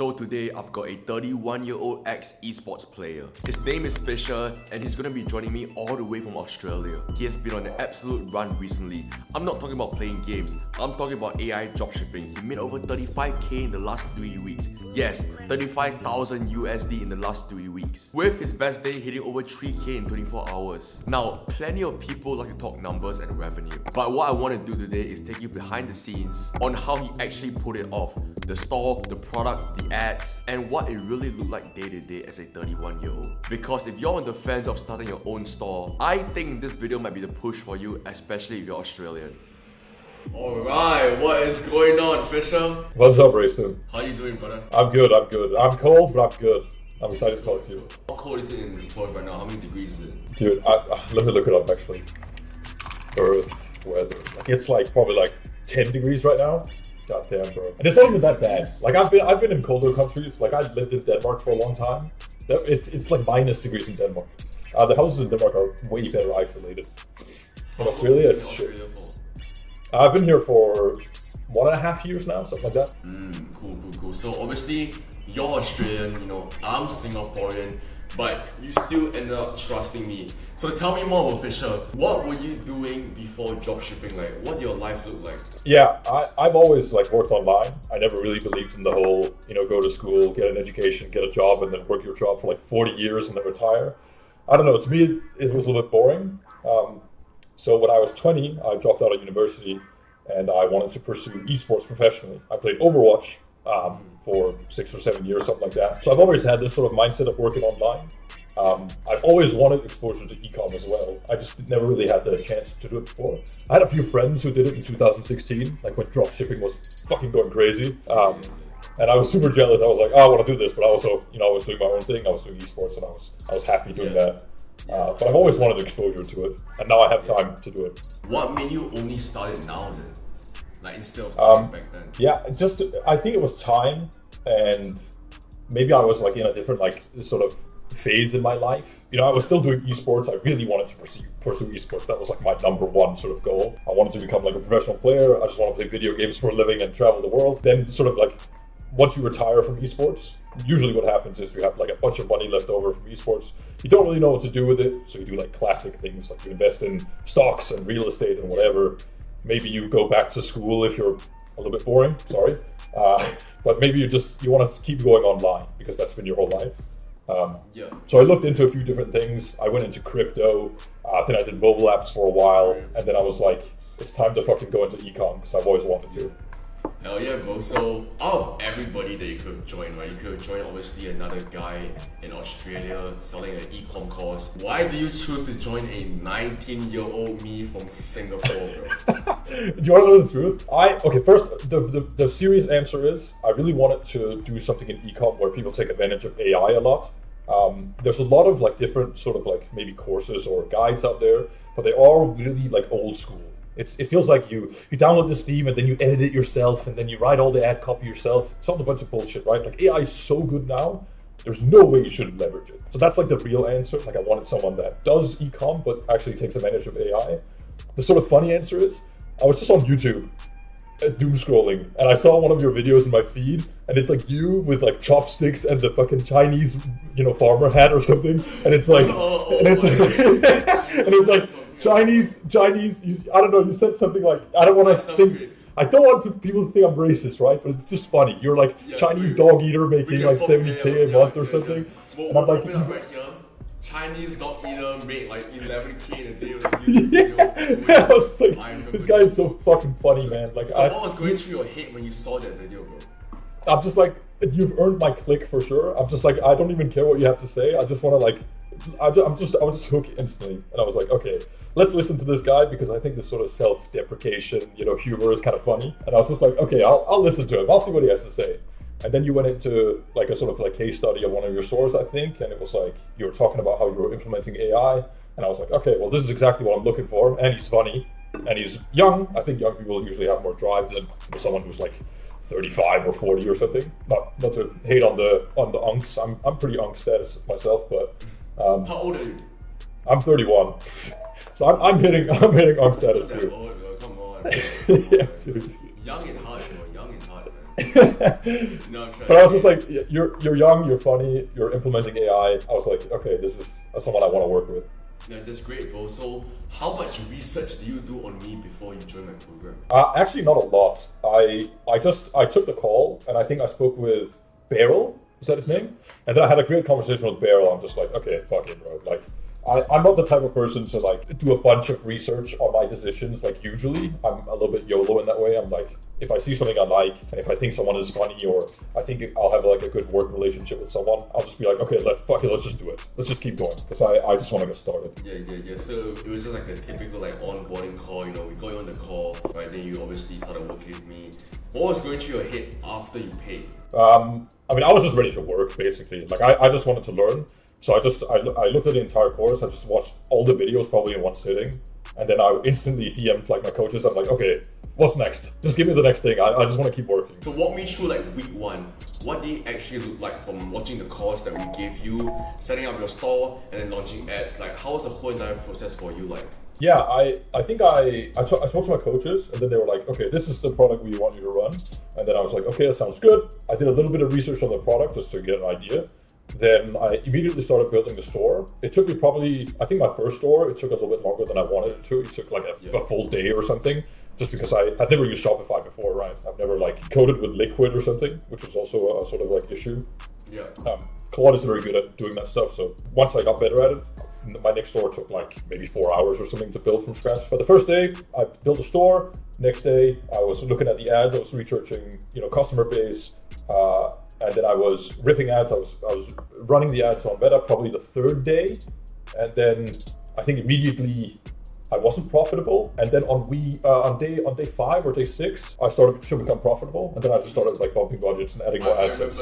So today I've got a 31-year-old ex-esports player. His name is Fisher and he's gonna be joining me all the way from Australia. He has been on an absolute run recently. I'm not talking about playing games, I'm talking about AI dropshipping. He made over 35k in the last 3 weeks. Yes, 35,000 USD in the last 3 weeks. With his best day hitting over 3k in 24 hours. Now, plenty of people like to talk numbers and revenue. But what I want to do today is take you behind the scenes on how he actually put it off. The store, the product, the ads, and what it really looked like day to day as a 31-year-old. Because if you're on the fence of starting your own store, I think this video might be the push for you, especially if you're Australian. Alright, what is going on, Fisher? What's up, Rayson? How you doing, brother? I'm good. I'm cold, but I'm good. I'm excited to talk to you. How cold is it in Perth right now? How many degrees is it? Dude, let me look it up actually. Earth weather. It's like probably like 10 degrees right now. God damn, bro. And it's not even that bad. Like I've been in colder countries. Like I lived in Denmark for a long time. It's like minus degrees in Denmark. The houses in Denmark are way better isolated. In Australia, it's shit. I've been here for 1.5 years now, something like that. Cool. So obviously, you're Australian, I'm Singaporean, but you still ended up trusting me. So tell me more about Fisher. What were you doing before dropshipping? Like, what did your life look like? Yeah, I've always worked online. I never really believed in the whole, go to school, get an education, get a job, and then work your job for like 40 years and then retire. I don't know, to me, it was a little bit boring. So when I was 20, I dropped out of university and I wanted to pursue esports professionally. I played Overwatch for 6 or 7 years, something like that. So I've always had this sort of mindset of working online. I've always wanted exposure to e-com as well. I just never really had the chance to do it before. I had a few friends who did it in 2016, like when dropshipping was fucking going crazy. And I was super jealous. I was like, oh, I want to do this, but I also, I was doing my own thing. I was doing esports and I was happy doing that. But I've always wanted exposure to it, and now I have time to do it. What made you only start it now then? Like instead of starting back then? Yeah, I think it was time, and maybe I was like in a different sort of phase in my life. I was still doing esports. I really wanted to pursue esports. That was like my #1 sort of goal. I wanted to become like a professional player. I just want to play video games for a living and travel the world. Then sort of like once you retire from esports, usually what happens is you have like a bunch of money left over from esports. You don't really know what to do with it, so you do like classic things like you invest in stocks and real estate and whatever. Maybe you go back to school if you're a little bit boring, sorry. But maybe you want to keep going online because that's been your whole life. So I looked into a few different things. I went into crypto, then I did mobile apps for a while, and then I was like, it's time to fucking go into e-com because I've always wanted to. Hell yeah, bro. So out of everybody that you could have joined, right? You could have joined obviously another guy in Australia selling an e-com course. Why do you choose to join a 19-year-old me from Singapore, bro? Do you want to know the truth? First, the serious answer is I really wanted to do something in e-com where people take advantage of AI a lot. There's a lot of different sort of maybe courses or guides out there, but they are really old school. It feels like you download the Steam and then you edit it yourself and then you write all the ad copy yourself. It's not a bunch of bullshit, right? AI is so good now, there's no way you shouldn't leverage it. So that's the real answer. I wanted someone that does e-com but actually takes advantage of AI. The sort of funny answer is, I was just on YouTube doom scrolling and I saw one of your videos in my feed and it's you with chopsticks and the fucking Chinese, farmer hat or something. And it's like, Chinese, I don't know, you said something I don't want people to think I'm racist, right? But it's just funny. You're Chinese dog eater making 70k a month or something. And I'm like, right here, Chinese dog eater made 11k in a day. I was like, this guy is so fucking funny, man. What was going through your head when you saw that video, bro? I'm just you've earned my click for sure. I'm just I don't even care what you have to say. I just want to I was just hooked instantly, and I was like, okay, let's listen to this guy because I think this sort of self-deprecation, humor is kind of funny. And I was just like, okay, I'll listen to him. I'll see what he has to say. And then you went into a sort of case study of one of your stores, I think, and it was you were talking about how you were implementing AI, and I was like, okay, well, this is exactly what I'm looking for. And he's funny, and he's young. I think young people usually have more drive than someone who's 35 or 40 or something. Not to hate on the unks. I'm pretty unk status myself, but. How old are you? I'm 31, so I'm hitting unk status too. Come on. Yeah, seriously. Young and hot, bro. Young and hot, No, I'm trying. But I was just like, you're young, you're funny, you're implementing AI. I was like, okay, this is someone I want to work with. Yeah, that's great, bro. So, how much research do you do on me before you join my program? Actually, not a lot. I took the call, and I think I spoke with Beryl. Is that his name? And then I had a great conversation with Beryl. I'm just like, okay, fuck it, bro. Like, I'm not the type of person to like do a bunch of research on my decisions. Like usually, I'm a little bit YOLO in that way. I'm like, if I see something I like, and if I think someone is funny, or I think I'll have like a good work relationship with someone, I'll just be like, okay, let's just do it. Let's just keep going, because I just want to get started. Yeah. So it was just like a typical like onboarding call. You know, we got you on the call, right? Then you obviously started working with me. What was going through your head after you paid? I mean, I was just ready to work basically. Like I just wanted to learn. So I looked at the entire course. I just watched all the videos probably in one sitting, and then I instantly DM'd like my coaches. I'm like, okay, what's next? Just give me the next thing. I just want to keep working. So walk me through like week one. What did it actually look like from watching the course that we gave you, setting up your store, and then launching ads? Like, how was the whole entire process for you like? Yeah, I think I spoke to my coaches, and then they were like, okay, this is the product we want you to run. And then I was like, okay, that sounds good. I did a little bit of research on the product just to get an idea. Then I immediately started building the store. It took me probably, I think my first store, it took a little bit longer than I wanted it to. It took like a full day or something, just because I'd never used Shopify before, right? I've never like coded with Liquid or something, which was also a sort of like issue. Yeah. Claude is very good at doing that stuff. So once I got better at it, my next store took like maybe 4 hours or something to build from scratch. But the first day I built a store. Next day I was looking at the ads. I was researching, customer base, and then I was ripping ads. I was running the ads on Meta probably the third day, and then I think immediately I wasn't profitable. And then on day 5 or day 6, I started to become profitable, and then I just started like bumping budgets and adding more assets.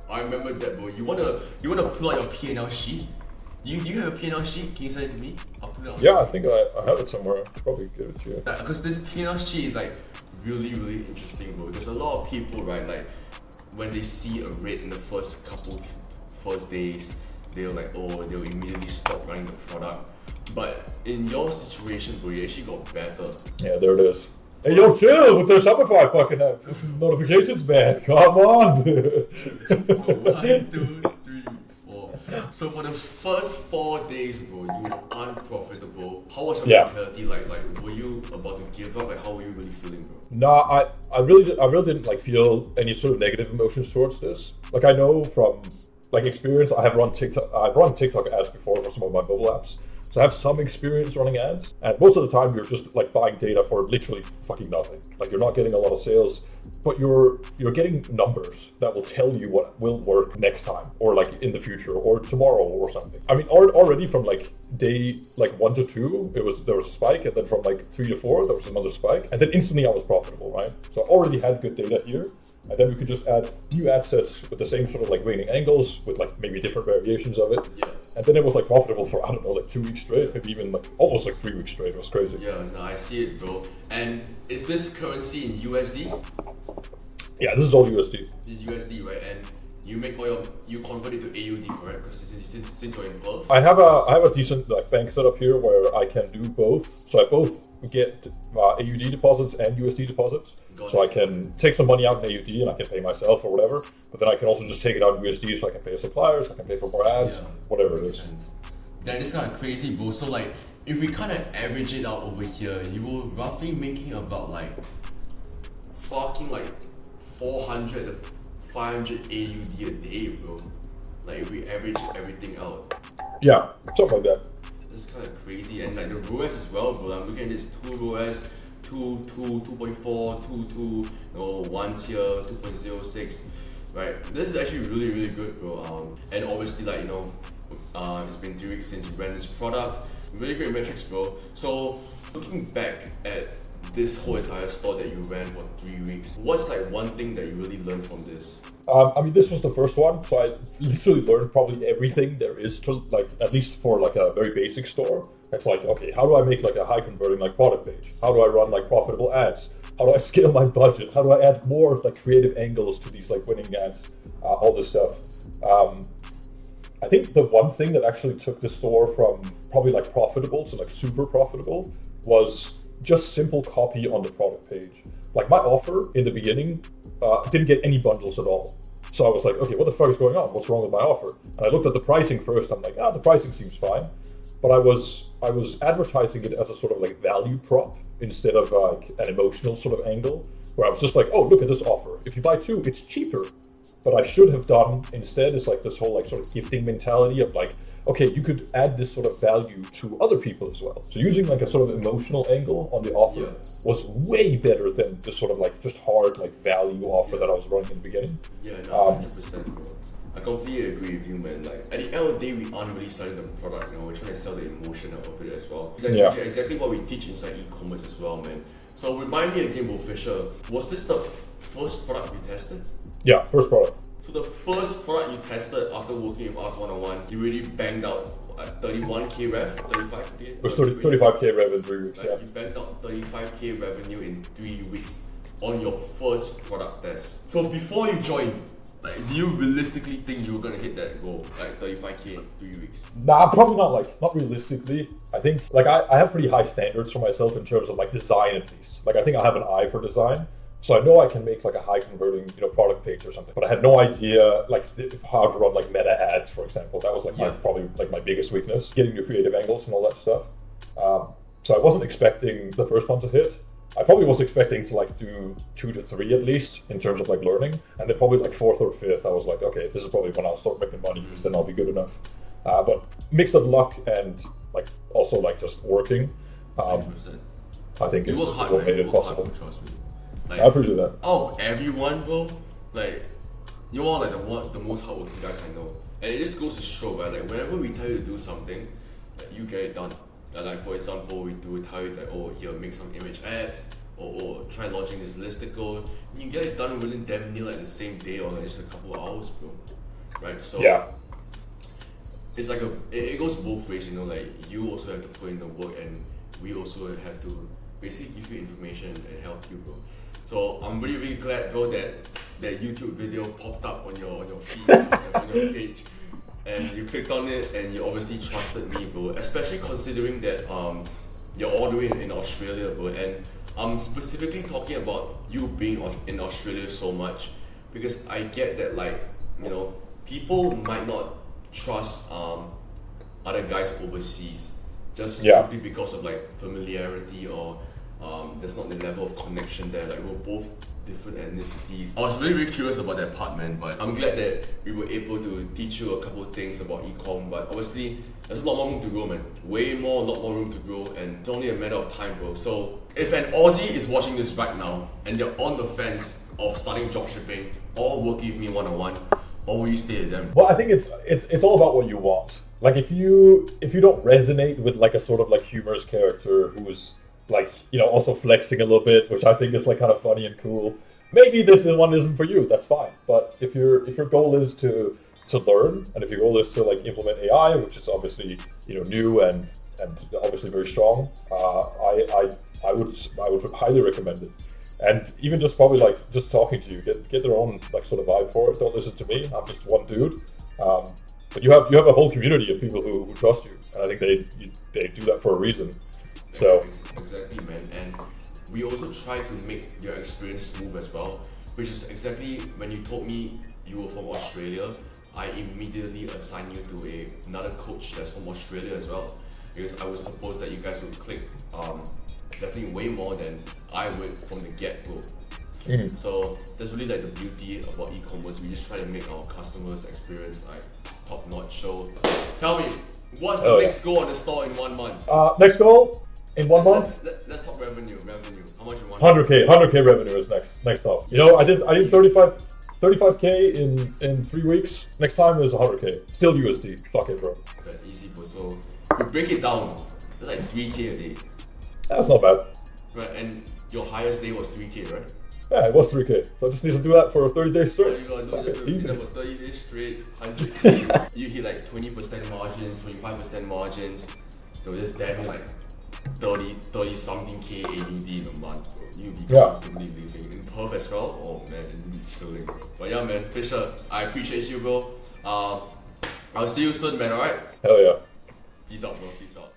I remember that, bro. You wanna pull out your P&L sheet? Do you have a P&L sheet? Can you send it to me? I'll put it on. Yeah, I think I have it somewhere. I'll probably give it to you. Because this P&L sheet is like really, really interesting, bro. Because a lot of people, right, like when they see a rate in the first days, they'll immediately stop running the product. But in your situation, bro, you actually got better. Yeah, there it is. Hey, yo, chill with the Shopify fucking notifications, man. Come on. So 1, 2, 3, 4. So for the first 4 days, bro, you were unprofitable. How was your mentality like? Like, were you about to give up? Like, how were you really feeling, bro? No, I really didn't like feel any sort of negative emotions towards this. Like, I know from like experience, I've run TikTok ads before for some of my mobile apps. So I have some experience running ads, and most of the time you're just like buying data for literally fucking nothing. Like, you're not getting a lot of sales, but you're getting numbers that will tell you what will work next time, or like in the future, or tomorrow, or something. I mean, already from like day like 1 to 2, there was a spike, and then from like 3 to 4 there was another spike, and then instantly I was profitable, right? So I already had good data here. And then we could just add new ad sets with the same sort of like waning angles with like maybe different variations of it. Yeah. And then it was like profitable for, I don't know, like 2 weeks straight, maybe even like almost like 3 weeks straight. It was crazy. Yeah, no, I see it, bro. And is this currency in USD? Yeah, this is all USD. This is USD, right? And you convert it to AUD, correct? Because since you're in Perth. I have a decent like bank setup here where I can do both. So I both get AUD deposits and USD deposits. So I can take some money out in AUD and I can pay myself or whatever. But then I can also just take it out in USD so I can pay suppliers, I can pay for more ads, whatever it is. Then it's kind of crazy, bro. So like, if we kind of average it out over here, you were roughly making about like fucking like 400 to 500 AUD a day, bro. Like if we average everything out. Yeah, something like that. It's kind of crazy, and like the ROAS as well, bro. I'm looking at this 2 ROAS, 2.4, 2, 1 tier, 2.06, right? This is actually really, really good, bro. And obviously, like, it's been 3 weeks since you ran this product. Really great metrics, bro. So, looking back at this whole entire store that you ran for 3 weeks, what's like one thing that you really learned from this? I mean, this was the first one, so I literally learned probably everything there is to, like, at least for like a very basic store. It's like, okay, how do I make like a high converting like product page? How do I run like profitable ads? How do I scale my budget? How do I add more like creative angles to these like winning ads? All this stuff. I think the one thing that actually took the store from probably like profitable to like super profitable was just simple copy on the product page. Like my offer in the beginning didn't get any bundles at all. So I was like, okay, what the fuck is going on? What's wrong with my offer? And I looked at the pricing first. I'm like, the pricing seems fine. But I was advertising it as a sort of like value prop instead of like an emotional sort of angle, where I was just like, oh, look at this offer. If you buy two, it's cheaper. But I should have done instead is like this whole like sort of gifting mentality of like, okay, you could add this sort of value to other people as well. So using like a sort of emotional angle on the offer was way better than the sort of like just hard like value offer that I was running in the beginning. Yeah, no, 100%, bro. I completely agree with you, man. Like at the end of the day, we aren't really selling the product, we're trying to sell the emotion out of it as well. Exactly what we teach inside e-commerce as well, man. So remind me again, Bro Fisher, was this the first product you tested? Yeah, first product. So the first product you tested after working with us one-on-one, you really banged out 31k rev, 35k? It was 35k rev in 3 weeks, You banged out 35k revenue in 3 weeks on your first product test. So before you joined, like, do you realistically think you were gonna hit that goal, like 35k in 3 weeks? Nah, probably not realistically. I think like I have pretty high standards for myself in terms of like design at least. Like I think I have an eye for design. So I know I can make like a high converting, product page or something, but I had no idea like how to run like meta ads, for example. That was like probably like my biggest weakness, getting the creative angles and all that stuff. So I wasn't expecting the first one to hit. I probably was expecting to like do 2 to 3 at least in terms of like learning, and then probably like 4th or 5th, I was like, okay, this is probably when I'll start making money because then I'll be good enough. But mix of luck and like also like just working, I think it's what made it possible. Trust me. Like, I appreciate that. Oh, everyone, bro. Like, you're all like the most hardworking guys I know, and it just goes to show, right? Like, whenever we tell you to do something, like, you get it done. Like, for example, we tell you that, oh, here, make some image ads, or try launching this listicle. You get it done within damn near like the same day or like just a couple of hours, bro. Right? So it's like it goes both ways, like you also have to put in the work, and we also have to basically give you information and help you, bro. So I'm really, really glad, bro, that YouTube video popped up on your feed, on your page, and you clicked on it, and you obviously trusted me, bro. Especially considering that you're all the way in Australia, bro, and I'm specifically talking about you being in Australia so much because I get that, like, people might not trust other guys overseas just simply because of like familiarity or there's not the level of connection there. Like, we're both different ethnicities. I was really, really curious about that part, man, but I'm glad that we were able to teach you a couple of things about e-com, but obviously there's a lot more room to grow, man. A lot more room to grow, and it's only a matter of time, bro. So if an Aussie is watching this right now and they're on the fence of starting dropshipping or working with me one-on-one, what will you say to them? Well, I think it's all about what you want. Like, if you don't resonate with like a sort of like humorous character who's like, also flexing a little bit, which I think is like kind of funny and cool, maybe this one isn't for you. That's fine. But if your goal is to learn, and if your goal is to like implement AI, which is obviously new and obviously very strong, I would highly recommend it. And even just probably like just talking to you, get their own like sort of vibe for it. Don't listen to me. I'm just one dude. But you have a whole community of people who trust you, and I think they do that for a reason. So exactly, man. And we also try to make your experience smooth as well, which is exactly when you told me you were from Australia, I immediately assigned you to another coach that's from Australia as well, because I would suppose that you guys would click definitely way more than I would from the get-go. So that's really like the beauty about e-commerce. We just try to make our customers' experience like top-notch. So tell me, what's the next goal on the store in 1 month? Next goal in 1 month? Let's talk revenue. How much you want? 100k revenue is next up. I did 35k in 3 weeks. Next time is 100k. Still USD. Fuck it, bro. Okay, easy, bro. So if you break it down, it's like 3k a day. That's not bad. Right, and your highest day was 3k, right? Yeah, it was 3k. So I just need to do that for 30 days straight. You gotta do this for 30 days straight, 100k. You hit like 20% margins, 25% margins. So just damn like 30 something k ADD in a month, bro. You'll be comfortably living in Perth as well. Oh man, you'll be chilling. But yeah, man, Fisher, I appreciate you, bro. I'll see you soon, man. Alright? Hell yeah. Peace out, bro. Peace out.